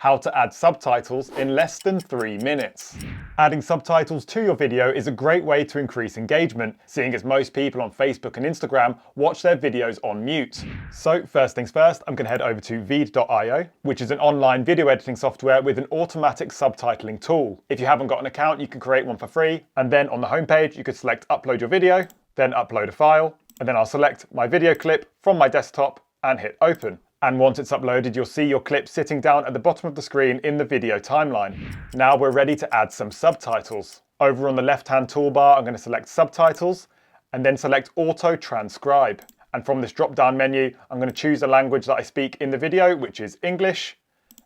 how to add subtitles in less than 3 minutes. Adding subtitles to your video is a great way to increase engagement, seeing as most people on Facebook and Instagram watch their videos on mute. So first things first, I'm going to head over to VEED.io, which is an online video editing software with an automatic subtitling tool. If you haven't got an account, you can create one for free, and then on the homepage you could select upload your video, then upload a file, and then I'll select my video clip from my desktop and hit open. And once it's uploaded, you'll see your clip sitting down at the bottom of the screen in the video timeline. Now we're ready to add some subtitles. Over on the left-hand toolbar, I'm going to select Subtitles and then select Auto Transcribe. And from this drop-down menu, I'm going to choose a language that I speak in the video, which is English,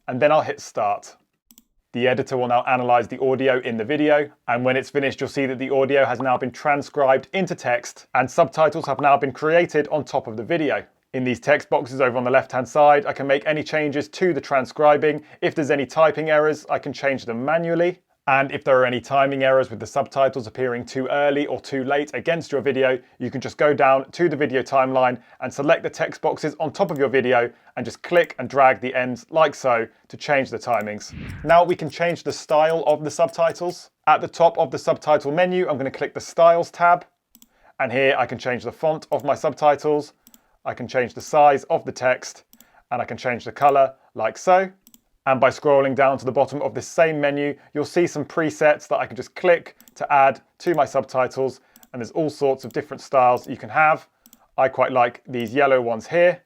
and then I'll hit Start. The editor will now analyze the audio in the video, and when it's finished, you'll see that the audio has now been transcribed into text and subtitles have now been created on top of the video. In these text boxes over on the left-hand side, I can make any changes to the transcribing. If there's any typing errors, I can change them manually. And if there are any timing errors with the subtitles appearing too early or too late against your video, you can just go down to the video timeline and select the text boxes on top of your video and just click and drag the ends like so to change the timings. Now we can change the style of the subtitles. At the top of the subtitle menu, I'm going to click the Styles tab. And here I can change the font of my subtitles. I can change the size of the text, and I can change the color like so. And by scrolling down to the bottom of this same menu, you'll see some presets that I can just click to add to my subtitles. And there's all sorts of different styles you can have. I quite like these yellow ones here.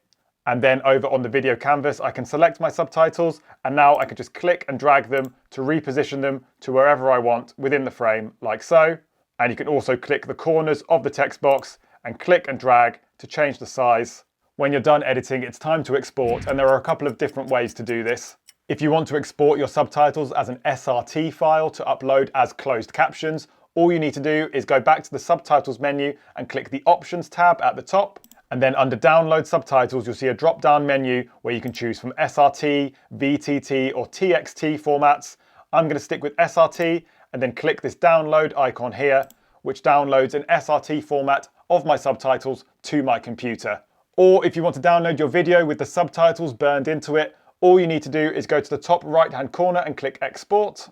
And then over on the video canvas, I can select my subtitles, and now I can just click and drag them to reposition them to wherever I want within the frame like so. And you can also click the corners of the text box and click and drag to change the size. When you're done editing, it's time to export, and there are a couple of different ways to do this. If you want to export your subtitles as an SRT file to upload as closed captions, all you need to do is go back to the subtitles menu and click the Options tab at the top. And then under Download Subtitles, you'll see a drop-down menu where you can choose from SRT, VTT, or TXT formats. I'm going to stick with SRT and then click this download icon here, which downloads an SRT format of my subtitles to my computer. Or if you want to download your video with the subtitles burned into it, all you need to do is go to the top right-hand corner and click Export.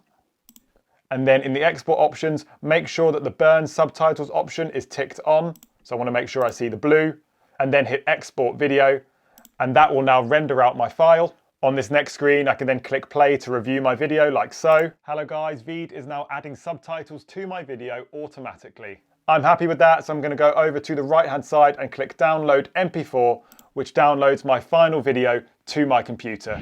And then in the export options, make sure that the burn subtitles option is ticked on. So I want to make sure I see the blue, and then hit Export Video. And that will now render out my file. On this next screen, I can then click play to review my video like so. Hello guys, VEED is now adding subtitles to my video automatically. I'm happy with that, so I'm going to go over to the right-hand side and click Download MP4, which downloads my final video to my computer.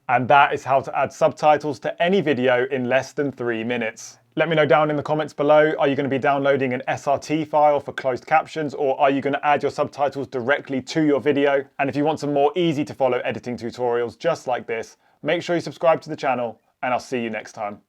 And that is how to add subtitles to any video in less than 3 minutes. Let me know down in the comments below, are you going to be downloading an SRT file for closed captions, or are you going to add your subtitles directly to your video? And if you want some more easy to follow editing tutorials just like this, make sure you subscribe to the channel, and I'll see you next time.